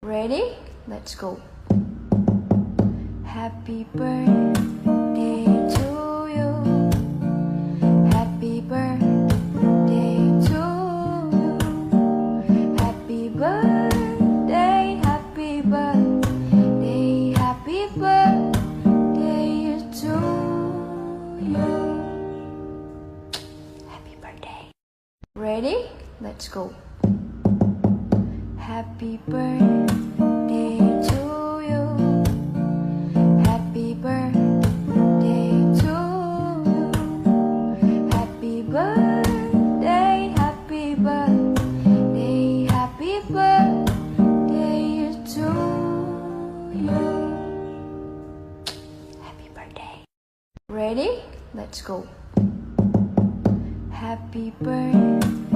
Ready? Let's go. Happy birthday to you. Happy birthday to you. Happy birthday, happy birthday, happy birthday to you. Happy birthday. Ready? Let's go. Happy birthday to you. Happy birthday to you. Happy birthday, happy birthday, happy birthday to you. Happy birthday. Ready? Let's go. Happy birthday